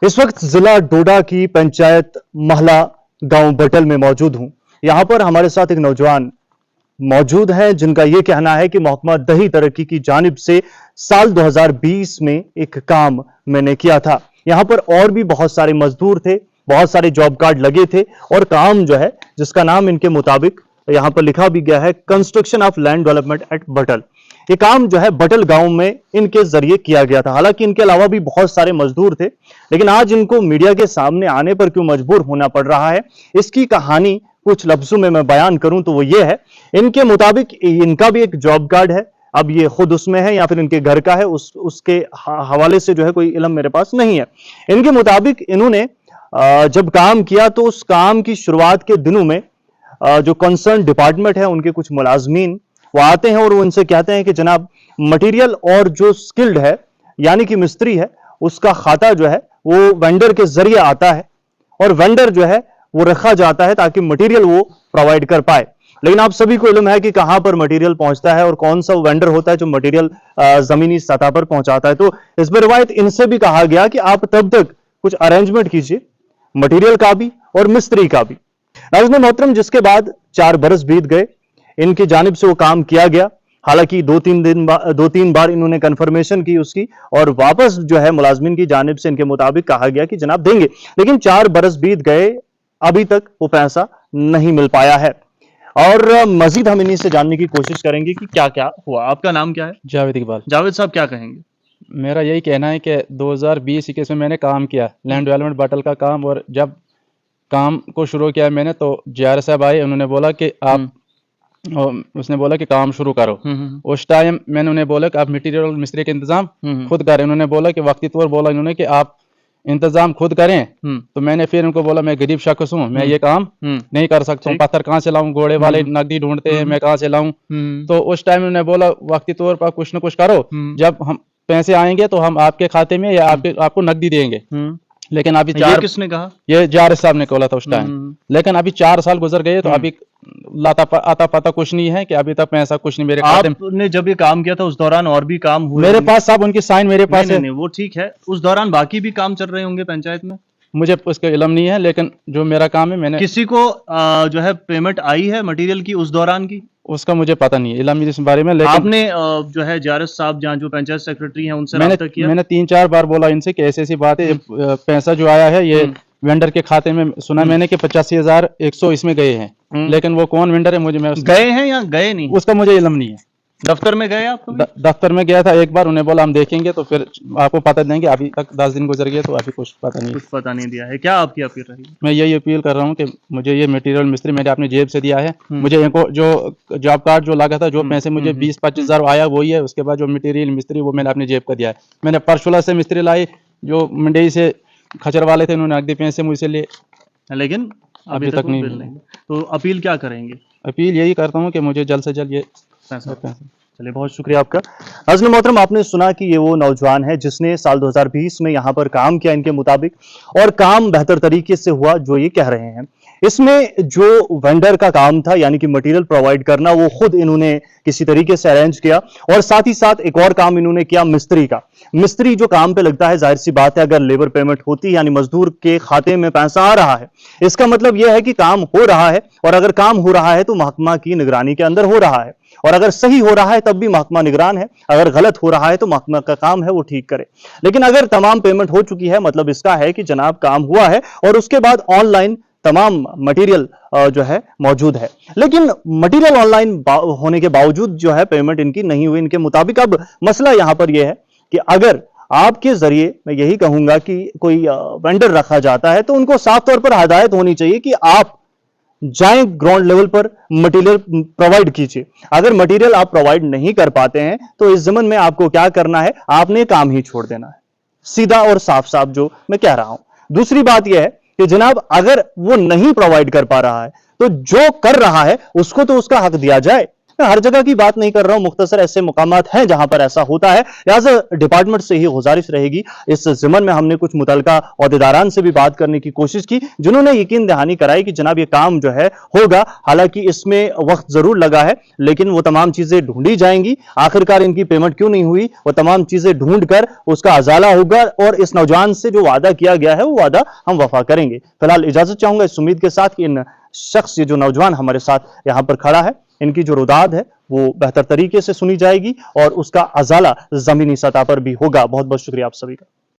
इस वक्त जिला डोडा की पंचायत महला गांव बटल में मौजूद हूं। यहां पर हमारे साथ एक नौजवान मौजूद है जिनका यह कहना है कि महकमा दही तरक्की की जानिब से साल 2020 में एक काम मैंने किया था। यहां पर और भी बहुत सारे मजदूर थे, बहुत सारे जॉब कार्ड लगे थे और काम जो है जिसका नाम इनके मुताबिक यहां पर लिखा भी गया है construction of land development at बटल। ये काम जो है बटल गांव में इनके जरिए किया गया था। हालांकि इनके अलावा भी बहुत सारे मजदूर थे, लेकिन आज इनको मीडिया के सामने आने पर क्यों मजबूर होना पड़ रहा है, इसकी कहानी कुछ लफ्जों में मैं बयान करूं तो वो ये है। इनके मुताबिक इनका भी एक जॉब कार्ड है, अब ये खुद उसमें है या फिर इनके घर का है, उसके हवाले से जो है कोई इल्म मेरे पास नहीं है। इनके मुताबिक इन्होंने जब काम किया तो उस काम की शुरुआत के दिनों में जो कंसर्न डिपार्टमेंट है उनके कुछ मुलाजमीन वो आते हैं और वो उनसे कहते हैं कि जनाब मटेरियल और जो स्किल्ड है यानी कि मिस्त्री है उसका खाता जो है वो वेंडर के जरिए आता है और वेंडर जो है वो रखा जाता है ताकि मटेरियल वो प्रोवाइड कर पाए। लेकिन आप सभी को इल्म है कि कहां पर मटेरियल पहुंचता है और कौन सा वेंडर होता है जो मटेरियल जमीनी सतह पर पहुंचाता है। तो इस पर रिवायत इनसे भी कहा गया कि आप तब तक कुछ अरेंजमेंट कीजिए मटेरियल का भी और मिस्त्री का भी। नाज़रीन मोहतरम, जिसके बाद 4 बरस बीत गए, इनकी जानिब से वो काम किया गया। हालांकि 2-3 बार इन्होंने कंफर्मेशन की उसकी और वापस जो है मुलाजमीन की जानिब से इनके मुताबिक कहा गया कि जनाब देंगे, लेकिन 4 बरस बीत गए, अभी तक वो पैसा नहीं मिल पाया है। और मजीद हम इन्हीं से जानने की कोशिश करेंगे कि क्या क्या हुआ। आपका नाम क्या है? जावेद इकबाल। जावेद साहब, क्या कहेंगे? मेरा यही कहना है कि 2020-21 में मैंने काम किया लैंड डेवलपमेंट बटल का काम, और जब काम को शुरू किया मैंने तो JR साहब आए, उन्होंने बोला कि आप उसने बोला कि काम शुरू करो। उस टाइम मैंने उन्हें बोला कि आप मटेरियल और मिस्त्री का इंतजाम खुद करें। उन्होंने बोला कि वक्ती तौर बोला इन्होंने कि आप इंतजाम खुद करें। तो मैंने फिर उनको बोला मैं गरीब शख्स हूँ, मैं ये काम नहीं कर सकता हूँ, पत्थर कहाँ से लाऊं, घोड़े वाले नकदी ढूंढते हैं, मैं कहाँ से लाऊं। तो उस टाइम उन्होंने बोला वक्ती तौर पर कुछ न कुछ करो, जब हम पैसे आएंगे तो हम आपके खाते में या आपको नकदी देंगे। लेकिन अभी ये किसने कहा? ये JR साहब ने बोला था उस टाइम। लेकिन अभी 4 साल गुजर गए तो अभी आता पता कुछ नहीं है कि अभी तक पैसा कुछ नहीं मेरे खाते में। आपने जब ये काम किया था उस दौरान और भी काम हुए? मेरे पास साहब उनकी साइन मेरे पास है। नहीं, वो ठीक है, उस दौरान बाकी भी काम चल रहे होंगे पंचायत में? मुझे उसका इल्म नहीं है, लेकिन जो मेरा काम है मैंने किसी को जो है पेमेंट आई है मटेरियल की उस दौरान की? उसका मुझे पता नहीं है, इल्म इस बारे में। लेकिन आपने जो है JR साहब जहाँ जो पंचायत सेक्रेटरी हैं उनसे राब्ता किया? मैंने 3-4 बार बोला इनसे कि ऐसी बात है, पैसा जो आया है ये वेंडर के खाते में सुना मैंने कि 85,100 इसमें गए हैं। लेकिन वो कौन वेंडर है मुझे गए हैं या गए नहीं उसका मुझे इल्म नहीं है। दफ्तर में गए आप? दफ्तर में गया था एक बार, उन्हें बोला हम देखेंगे तो फिर आपको पता देंगे। अभी तक 10 दिन गुजर गए तो अभी कुछ पता नहीं दिया है। क्या आपकी अपील रही? मैं यही अपील कर रहा हूँ कि मुझे ये मटेरियल मिस्त्री मैंने अपनी जेब से दिया है, मुझे इनको जो जॉब कार्ड जो लगा था, जो पैसे मुझे 20-25 हज़ार आया वही है। उसके बाद जो मटेरियल मिस्त्री वो मैंने अपनी जेब का दिया है। मैंने परशुला से मिस्त्री लाई, जो मंडी से खचर वाले थे, उन्होंने नकदी पैसे मुझसे लिए, लेकिन अभी तक नहीं। तो अपील क्या करेंगे? अपील यही करता हूँ कि मुझे जल्द से जल्द ये पैसा। चलिए, बहुत शुक्रिया आपका। नाज़रीन मोहतरम, आपने सुना कि ये वो नौजवान है जिसने साल 2020 में यहाँ पर काम किया इनके मुताबिक, और काम बेहतर तरीके से हुआ जो ये कह रहे हैं। इसमें जो वेंडर का काम था यानी कि मटेरियल प्रोवाइड करना, वो खुद इन्होंने किसी तरीके से अरेंज किया, और साथ ही साथ एक और काम इन्होंने किया मिस्त्री का। मिस्त्री जो काम पे लगता है, जाहिर सी बात है अगर लेबर पेमेंट होती है यानी मजदूर के खाते में पैसा आ रहा है, इसका मतलब यह है कि काम हो रहा है, और अगर काम हो रहा है तो महकमा की निगरानी के अंदर हो रहा है, और अगर सही हो रहा है तब भी महकमा निगरान है, अगर गलत हो रहा है तो महकमा का काम है वो ठीक करे। लेकिन अगर तमाम पेमेंट हो चुकी है, मतलब इसका है कि जनाब काम हुआ है और उसके बाद ऑनलाइन तमाम मटेरियल जो है मौजूद है, लेकिन मटेरियल ऑनलाइन होने के बावजूद जो है पेमेंट इनकी नहीं हुई इनके मुताबिक। अब मसला यहां पर यह है कि अगर आपके जरिए मैं यही कहूंगा कि कोई वेंडर रखा जाता है तो उनको साफ तौर पर हिदायत होनी चाहिए कि आप जाएं ग्राउंड लेवल पर मटेरियल प्रोवाइड कीजिए। अगर मटेरियल आप प्रोवाइड नहीं कर पाते हैं तो इस जमन में आपको क्या करना है, आपने काम ही छोड़ देना है, सीधा और साफ साफ जो मैं कह रहा हूं। दूसरी बात यह है कि जनाब अगर वो नहीं प्रोवाइड कर पा रहा है तो जो कर रहा है उसको तो उसका हक दिया जाए। मैं हर जगह की बात नहीं कर रहा हूं, मुख्तसर ऐसे मुकामात हैं जहां पर ऐसा होता है। लिहाजा डिपार्टमेंट से ही गुजारिश रहेगी, इस ज़िमन में हमने कुछ मुतलका ओहदेदारान से भी बात करने की कोशिश की, जिन्होंने यकीन दहानी कराई कि जनाब ये काम जो है होगा। हालांकि इसमें वक्त जरूर लगा है, लेकिन वो तमाम चीजें ढूंढी जाएंगी। आखिरकार इनकी पेमेंट क्यों नहीं हुई, वो तमाम चीजें ढूंढ कर उसका अजाला होगा और इस नौजवान से जो वादा किया गया है वो वादा हम वफा करेंगे। फिलहाल इजाजत चाहूंगा इस उम्मीद के साथ कि इन शख्स, ये जो नौजवान हमारे साथ यहाँ पर खड़ा है, इनकी जो रुदाद है वो बेहतर तरीके से सुनी जाएगी और उसका अजाला जमीनी सतह पर भी होगा। बहुत बहुत शुक्रिया आप सभी का।